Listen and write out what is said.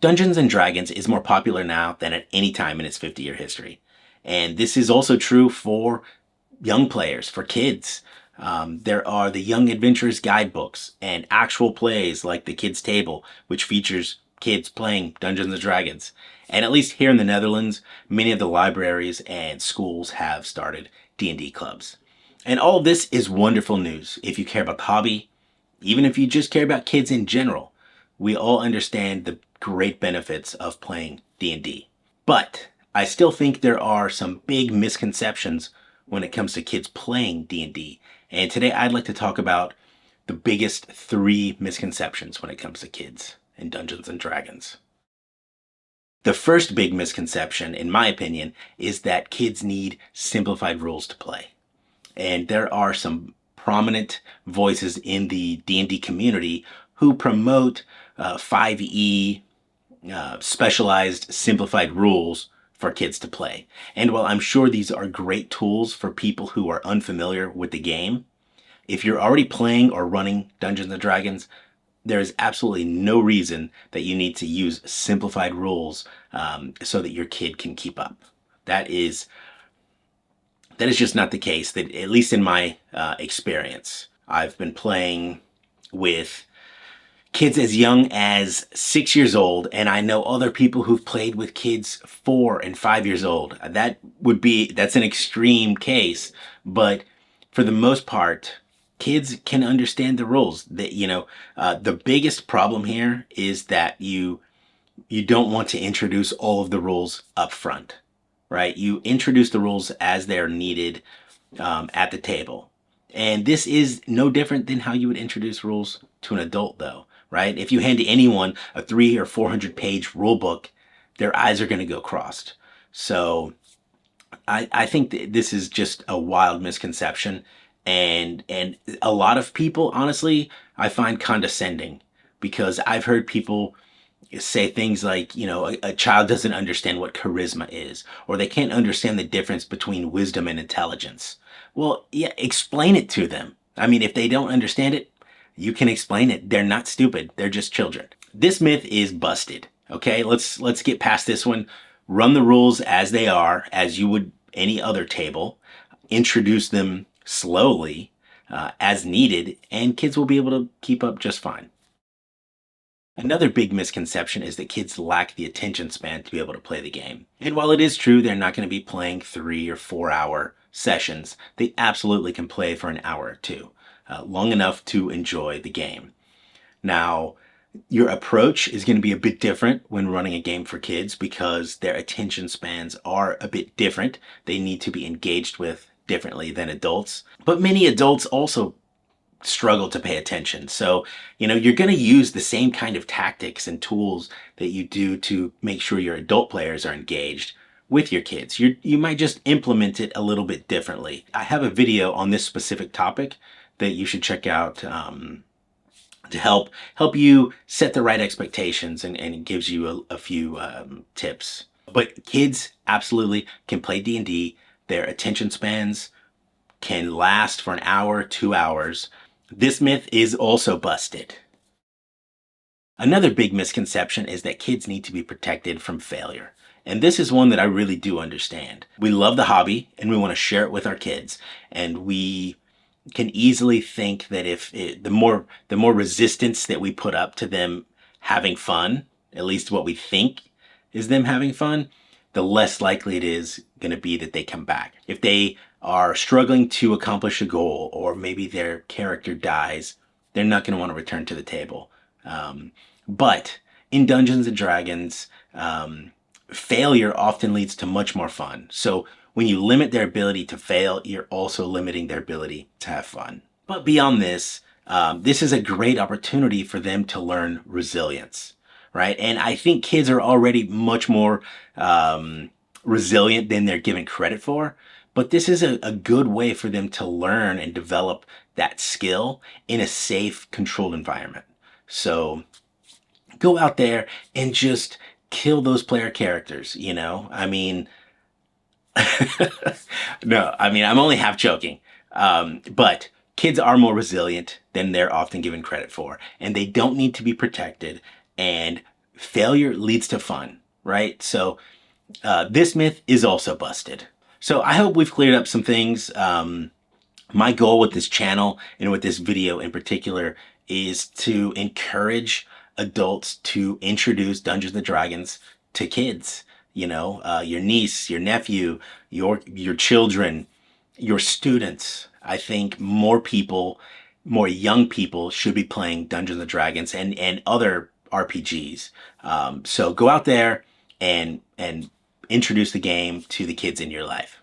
Dungeons and Dragons is more popular now than at any time in its 50-year history. And this is also true for young players, for kids. There are the Young Adventurers guidebooks and actual plays like The Kids Table, which features kids playing Dungeons and Dragons. And at least here in the Netherlands, many of the libraries and schools have started D&D clubs. And all of this is wonderful news if you care about the hobby, even if you just care about kids in general. We all understand the great benefits of playing D&D. But I still think there are some big misconceptions when it comes to kids playing D&D. And today I'd like to talk about the biggest 3 misconceptions when it comes to kids and Dungeons and Dragons. The first big misconception, in my opinion, is that kids need simplified rules to play. And there are some prominent voices in the D&D community who promote 5e, specialized simplified rules for kids to play. And while I'm sure these are great tools for people who are unfamiliar with the game, if you're already playing or running Dungeons and Dragons, there is absolutely no reason that you need to use simplified rules so that your kid can keep up. That is just not the case, that at least in my experience. I've been playing with kids as young as 6 years old, and I know other people who've played with kids 4 and 5 years old. That's an extreme case, but for the most part, kids can understand the rules. The biggest problem here is that you don't want to introduce all of the rules up front, right? You introduce the rules as they're needed at the table. And this is no different than how you would introduce rules to an adult, though, right? If you hand to anyone a 300 or 400 page rule book, their eyes are going to go crossed. So I think this is just a wild misconception. And a lot of people, honestly, I find condescending, because I've heard people say things like, a child doesn't understand what charisma is, or they can't understand the difference between wisdom and intelligence. Well, yeah, explain it to them. I mean, if they don't understand it, you can explain it. They're not stupid. They're just children. This myth is busted. Okay, let's get past this one. Run the rules as they are, as you would any other table. Introduce them slowly, as needed, and kids will be able to keep up just fine. Another big misconception is that kids lack the attention span to be able to play the game. And while it is true they're not going to be playing 3 or 4 hour sessions, they absolutely can play for an hour or two, long enough to enjoy the game. Now, your approach is going to be a bit different when running a game for kids, because their attention spans are a bit different. They need to be engaged with differently than adults. But many adults also struggle to pay attention. So, you're going to use the same kind of tactics and tools that you do to make sure your adult players are engaged with your kids. You might just implement it a little bit differently. I have a video on this specific topic that you should check out to help you set the right expectations, and it gives you a few tips. But kids absolutely can play D&D. Their attention spans can last for an hour, 2 hours. This myth is also busted. Another big misconception is that kids need to be protected from failure. And this is one that I really do understand. We love the hobby and we want to share it with our kids. And we can easily think that the more resistance that we put up to them having fun, at least what we think is them having fun, the less likely it is going to be that they come back. If they are struggling to accomplish a goal, or maybe their character dies, they're not going to want to return to the table. But in Dungeons and Dragons, failure often leads to much more fun. So when you limit their ability to fail, you're also limiting their ability to have fun. But beyond this, this is a great opportunity for them to learn resilience, right? And I think kids are already much more resilient than they're given credit for. But this is a good way for them to learn and develop that skill in a safe, controlled environment. So go out there and just kill those player characters, I mean, no, I mean, I'm only half joking. But kids are more resilient than they're often given credit for, and they don't need to be protected. And failure leads to fun, right? So this myth is also busted. So I hope we've cleared up some things. My goal with this channel and with this video in particular is to encourage adults to introduce Dungeons and Dragons to kids. You know, your niece, your nephew, your children, your students. I think more people, more young people should be playing Dungeons and Dragons and other RPGs. So go out there and introduce the game to the kids in your life.